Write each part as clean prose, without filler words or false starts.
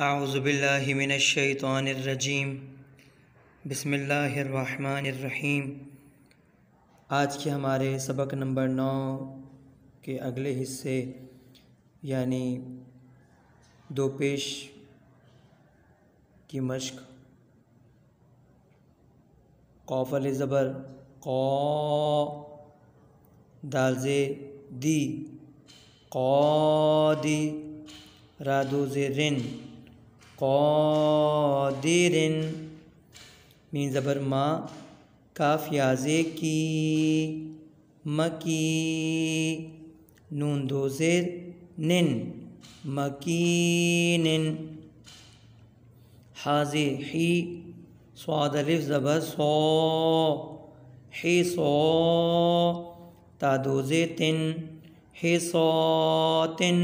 اعوذ باللہ من الشیطان الرجیم بسم اللہ الرحمن الرحیم۔ آج کے ہمارے سبق نمبر 9 کے اگلے حصے یعنی دو پیش کی مشق۔ قاف علی زبر قا، دال زے دی قادی، را دو زے رن قادرن، میم زبر ما، کاف یا زے کی مکی، نون دو زیر نن مکینن، حا زے حی، صاد الف زبر صا حصا، تا دو زے تن حصاتن،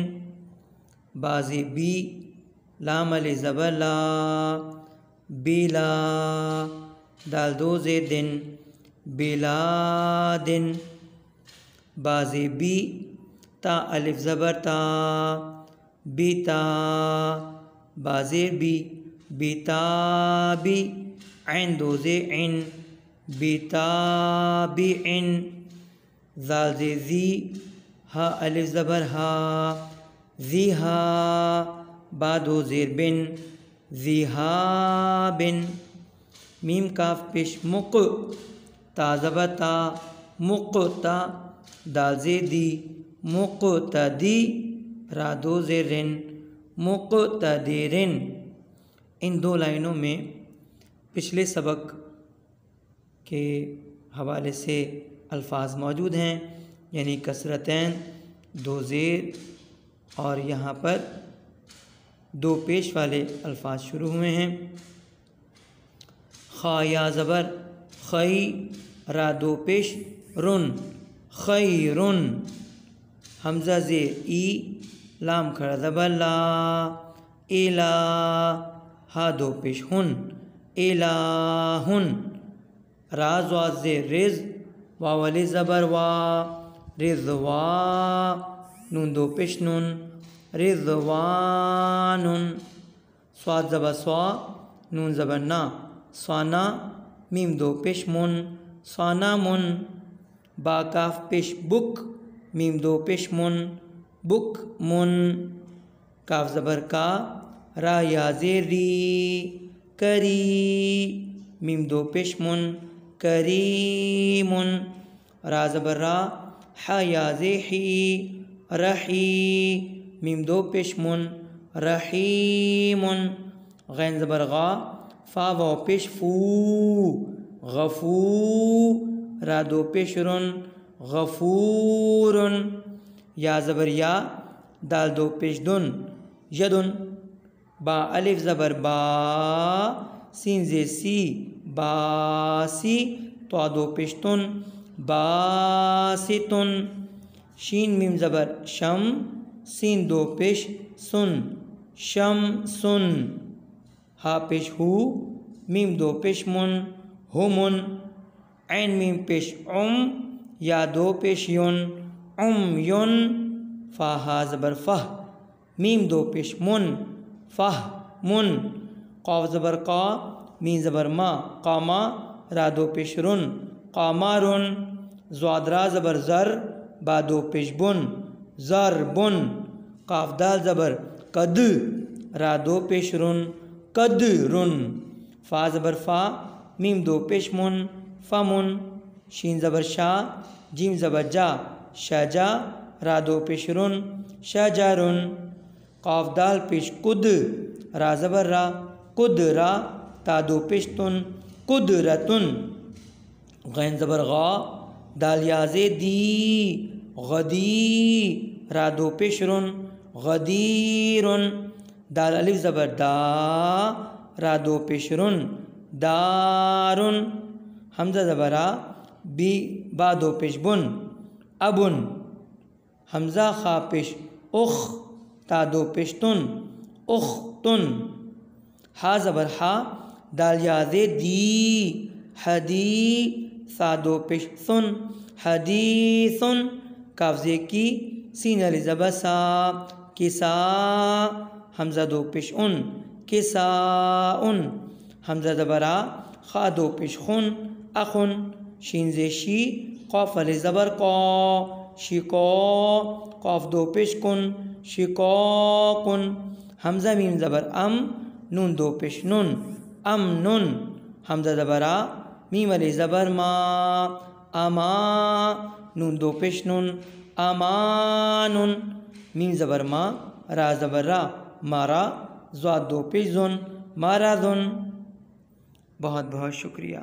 با زے بی، لام علی زبر لا بلا، دال دو زے دن بلادن، با زے بی، تا الف زبر تا بیتا، با زیر بی بیتابی، عین دو زے عن بیتابعن، زال زے زی، ہا الف زبر ہا زیہا، با دو زیر بن زیہابن، میم کاف پیش مق، تا زبر تا مقتا، دال زیر دی مقتدی، را دو زیر رن مقتدرن۔ ان دو لائنوں میں پچھلے سبق کے حوالے سے الفاظ موجود ہیں، یعنی کسرتین، دو زیر، اور یہاں پر دو پیش والے الفاظ شروع ہوئے ہیں۔ خا یا زبر خی، را دو پیش رن خیرن، حمزہ زیر ای، لام کھڑا زبر لا الا، ہا دو پیش ہن الہن، را زواد زیر رز، واو علی زبر وا رضوا، نون دو پیش نون رضوان، صاد زبر سوا، نون زبر نا سانا، میم دو پیش من سانامن، با کاف پیش بک، میم دو پیش من بک من، کاف زبر کا، را یا زیر ری کری، میم دو پیش من کریمن، را زبر را، حا یا زے حی رحی، میم دو پیش من رحیمن، غین زبر غا، فا واو پیش فو غفو، را دو پیش رن غفورن، یا زبر یا، دال دو پیش دن یدن، با الف زبر با، سین زے سی باسی، تو دو پیش تن باستن، شین میم زبر شم، سین دو پیش سن شمسن، ہا پیش ہو، میم دو پیش من ہمن، عین میم پیش ام، یا دو پیش یون عمیون، فا ہا زبر فہ، میم دو پیش من فہ من، قاف زبر قا، میم زبر ما قاما، را دو پیش رن قامارن، زواد را زبر زر، با دو پیش بن زربن، قاف دال زبر قد، را دو پیش رن قدرن، فا زبر فا، میم دو پیش من فمن، شین زبر شا، جیم زبر جا شجا، را دو پیش رن شجرن، قاف دال پیش قد، را زبر را قدرا، تا دو پیش تن قدرتن، غین زبر غا، دال یا زے دی غدی، را دو پیش رن غدیرن، دال الف زبر دا، را دو پیش رن دارن، حمزہ زبرا بی، با دو پیش بن ابن، حمزہ خا پیش اخ، تا دو پیش تن اختن، ہا زبر ہا، دال یا زے دی حدی، سا دو پیش سن حدیثن، کاف زے کی، سین علی زبر سا کسا، حمزہ دو پیش ان، کساء، حمزہ زبر آ، خا دو پیش خن، اخن، شین ز شی، قاف علی زبر قا، شقا، قاف دو پیش کن، شقاقن، حمزہ میم زبر ام، نون دو پیش نن، امنن، حمزہ زبر آ، میم علی زبر ما، اما، نون دو پیش نن، امانن، میم زبر ما، را زبر را، مارا، زاد دو پیش زن، مارا زن۔ بہت بہت شکریہ۔